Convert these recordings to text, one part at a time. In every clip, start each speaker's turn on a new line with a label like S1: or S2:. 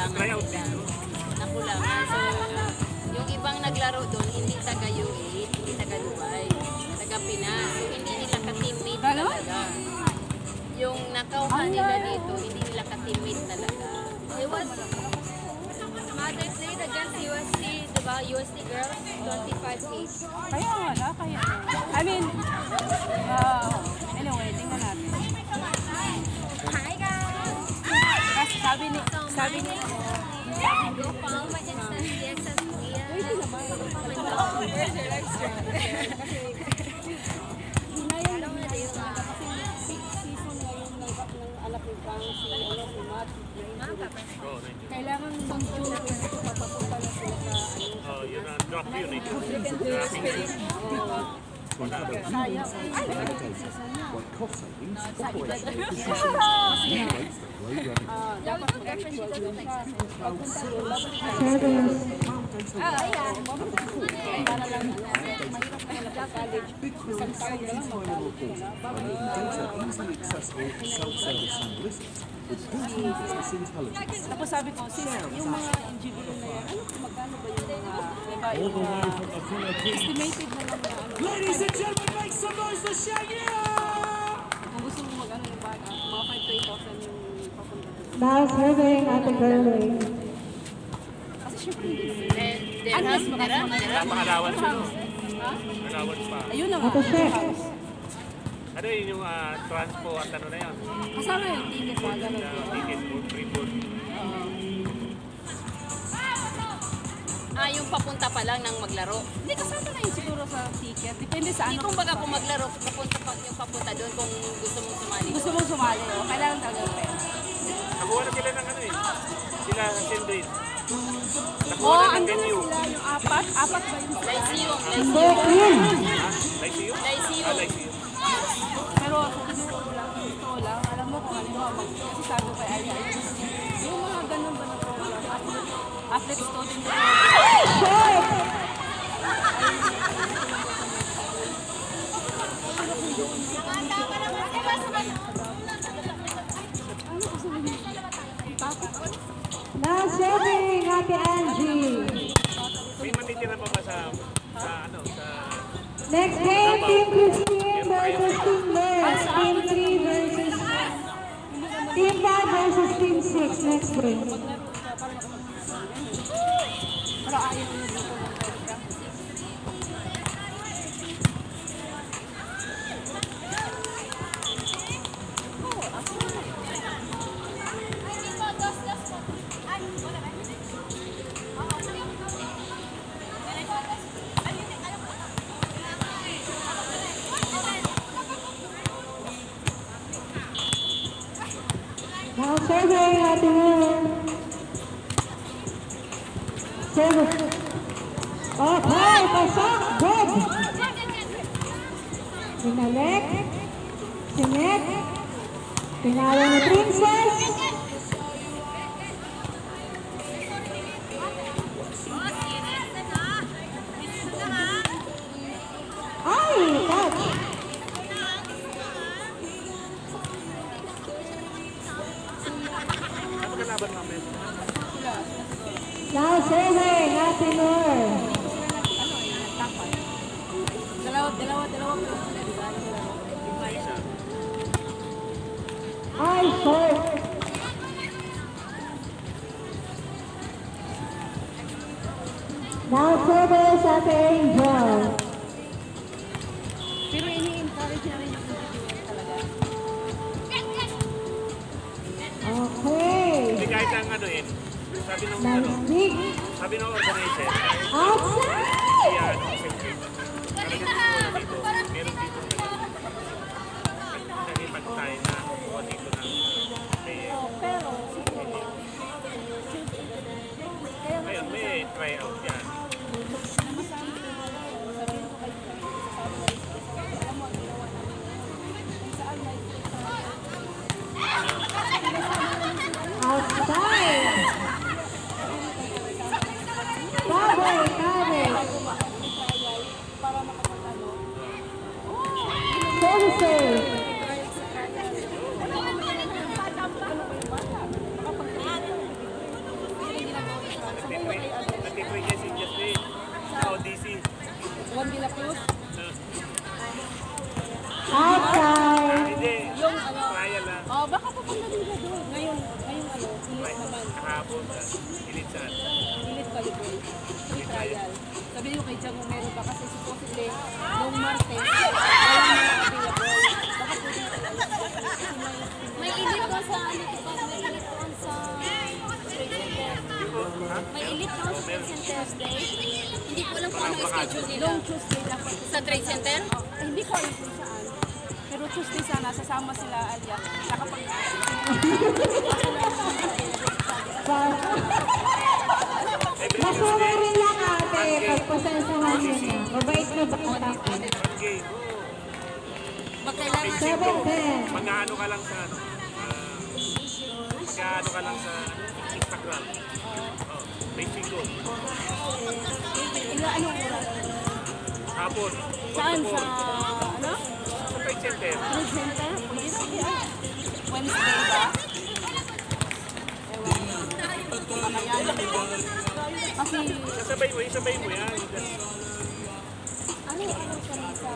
S1: nakulangan sila. Nakulangan. So, yung ibang naglaro doon, hindi taga UAE, hindi taga Dubai, taga Pinas. So, hindi nila ka-teammate talaga. Yung nakauha nila dito, hindi nila ka-teammate talaga. It was, they played against USC, diba? USC girls, 25 each.
S2: Kaya wala, kaya. I mean, anyway, tingnan natin.
S1: Hi guys!
S2: Kasi sabi ni,
S1: Go follow my Insta, DXS Kuya. Where's your live stream?
S2: hinayang na rin kasi season ngayon ng anak ni Frank, si Matt, kailangan ng June papapunta na sila sa
S3: Oh, yun ang drop yun eh.
S2: sayang. Dapat mag-actual yun kasi pagpunta doon, para lang mahirap na lang college. Isang taon na lang mag-college ka na.
S4: Easily accessible self-service and listens with built-in business intelligence.
S2: Tapos sabi ko, sis, yung mga engineer na yan, ano magkano ba yung mga, diba,
S4: All
S2: yung
S4: the way from the Philippines.
S2: estimated na lang na ano.
S4: Ladies and gentlemen, make some noise for Shaggy!
S2: Kung gusto mo mag-ano yung bata, mga 5,000 yung papunta doon.
S5: Now serving at the Gurley.
S2: Kasi syempre hindi.
S1: Dirham?
S3: Wala pang allowance yun. Allowance pa.
S2: Ayun na nga.
S5: At the chef.
S3: Ano yun yung transpo at ano na yan?
S2: Kasama yung ticket mo, gano'n.
S3: Ticket po, free food.
S1: Yung papunta pa lang ng maglaro.
S2: Hindi, kasama na yun siguro sa ticket. Depende sa
S1: Hindi
S2: ano.
S1: kung baga kung maglaro, yung papunta doon kung gusto mong sumali.
S2: Gusto mong sumali, o kailangan talaga yung pera.
S3: Nakuha na sila ng ano eh. Sila Sindrin.
S2: Oo,
S3: Nakuha na ng
S2: andun na
S3: venue.
S2: sila, yung apat ba yung
S1: Lyceum,
S3: Lyceum?
S1: Lyceum.
S3: Lyceum.
S2: Pero siguro lang, ito lang, alam mo kung ano, kasi sabi ko kay Aya, yung mga ganun ba na program, athlete student na
S5: Now serving at the Angie.
S3: May matitira pa ba sa ano, sa...
S5: Next game, Team Christine versus Team Nurse. Team 3 versus Team 5 versus Team 6. Next game.
S2: pero ayaw nyo dito ng program.
S5: Now serving at the Nurse. Service. Okay, pasok. Good. Pinalik. Sinet. Pinalo ni Princess. Ay, touch.
S3: Ano kalaban namin?
S5: Now serving at the Nurse.
S2: Dalawa pa sila, di ba?
S5: Ay, short. Now service at the Angel.
S2: Pero ini-encourage na rin yung individual talaga.
S5: Okay.
S3: Hindi kahit ang ano eh. Sabi nung
S5: Now
S3: ano,
S5: stick.
S3: sabi nung organizer,
S5: Outside.
S3: kaya ano, siyempre, talagang siguro dito, meron dito nalipad tayo na kuha dito ng
S2: Pero, siguro,
S3: ngayon may try out yan.
S5: Outside. Tabe, tabe.
S2: para makapag-ano,
S3: kahapon. Elite saan?
S2: Elite volleyball. Free trial. Sabi niyo kay Jamo meron ba kasi supposedly nung Martes, walang mga available. Baka pwede
S1: May elite doon sa ano, diba? May elite doon sa Trade Center. May elite doon sa Trade Center Thursday. Hindi ko alam kung ano schedule nila.
S2: Long Tuesday dapat.
S1: Sa Trade Center?
S2: Hindi ko alam kung saan. Pero Tuesday sana, sasama sila Alia. Nakapag...
S5: Masama rin lang ate, pagpasensahan niyo na. Mabait na ba ang tako?
S3: Game.
S1: Magkailangan
S5: 7-10.
S3: Mag-ano ka lang sa ano? Mag-ano ka lang sa Instagram. Oh, Facebook ko.
S2: Anong oras?
S3: Hapon.
S2: Saan? Sa... ano?
S3: Sa Trade Center.
S2: Trade Center? Pwede na kaya. Wednesday ba? Kasi...
S3: Sabay mo yan.
S2: Ano sa risa?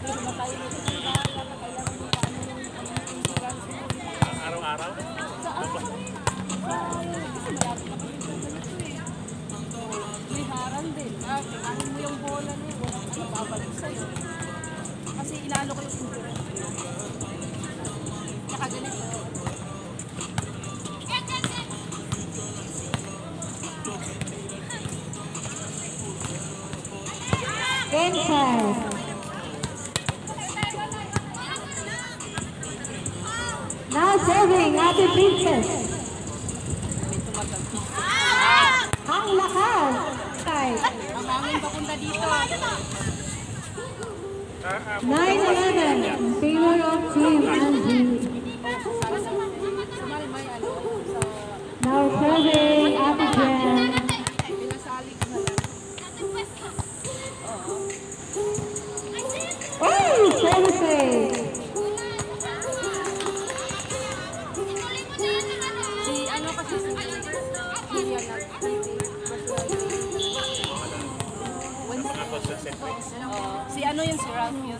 S2: Pero matayo na ito. Kailangan mo paano yung insurance mo.
S3: Araw-araw.
S2: Saan? Kasi malapit na kami sa ganito eh. May harang din. Ano mo yung bola na yun? Ano, babalik sa'yo. Kasi inaano ko yung insurance mo. Tsaka ganito.
S5: Inside. Now serving Ate Princess. Ang lakas. Side.
S2: Ang hangin papunta dito.
S5: 9-11 in favor of Team Angie.
S2: Sumali may ano. So,
S5: Now serving Ate Jen.
S2: pinasali ko na lang.
S5: Oh, service.
S2: Si ano kasi si Julia na
S3: Ako sa Center.
S2: si ano yun si Ralph yun.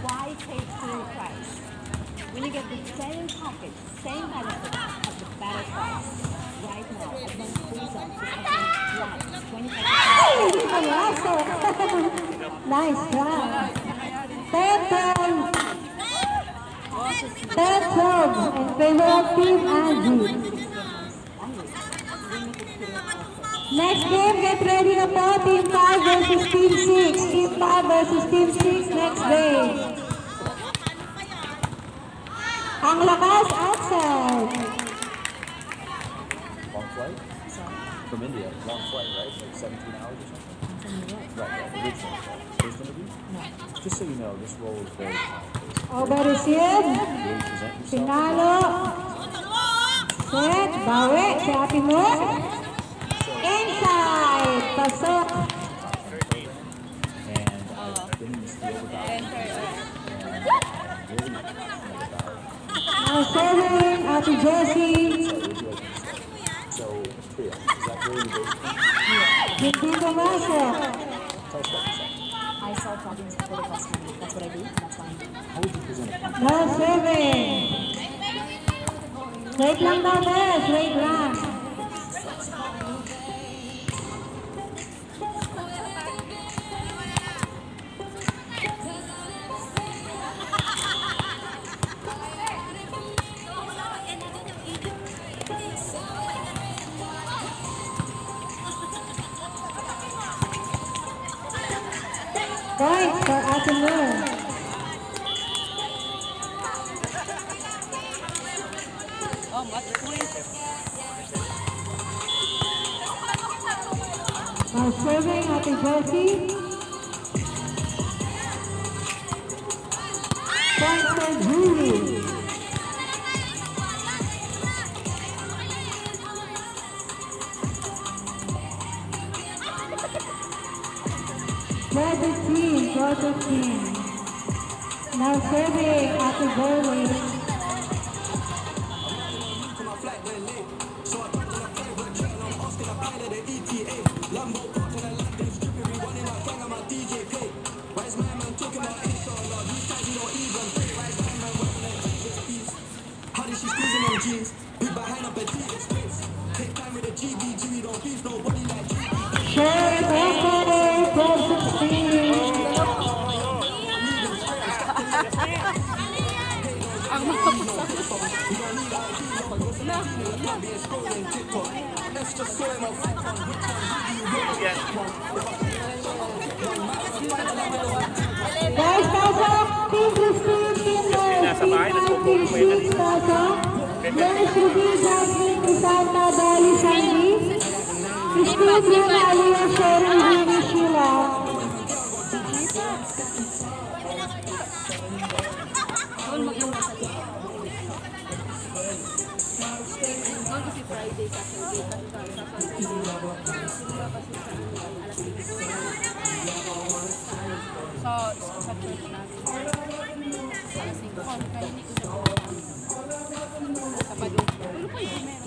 S6: Why take full price? When you get the same package, same benefits at the better price. Right now, Advance Food Zones is offering flat 25%.
S5: Nice try. 10-10. 10-12 in favor of Team Angie. Next game, get ready na po. Team 5 versus Team 6. Team 5 versus Team 6 next game. Ang lakas outside.
S4: Long flight? From India, long flight, right? Like 17 hours or something? Right, original flight. First interview? No. Just so you know, this role is very high.
S5: Over receive.
S4: Really present yourself.
S5: Pinalo. Set. Bawi. Si Ate Mo. Inside. Pasok.
S4: And then you steal the ball.
S5: Now serving Ate Jessie.
S4: So, Priya, is that where you basically
S5: Hindi pumasok.
S4: tell us about yourself?
S6: I sell problems for the customer. That's what I do. That's why I'm doing.
S4: How would you present a company?
S5: Now serving. Wait lang daw, Bes. Wait lang. Points for Ate Mo.
S2: Oh, match point.
S5: Now serving Ate Jessie. Points for Julie. Red team, Georgia team. Now serving Ate Jolie. Sharon Boko, 12-16.
S2: Ang mga pasok.
S5: Guys, pasok. Team 15, Team Nurse. Team 9, Team 6, pasok. Nurse Ruby, Jasmine, Crisanna, Dolly, Sandy. Christine, Rina, Aliyah, Sharon, Jenny, Sheila.
S2: Doon mag-iwan sa doon. Doon kasi Friday sa Sunday. Kasi sa Sunday. Simula kasi sa alas 6. Sa church namin. Alas 5. Kaya hindi ko siya sa Padung. Pero pwede meron.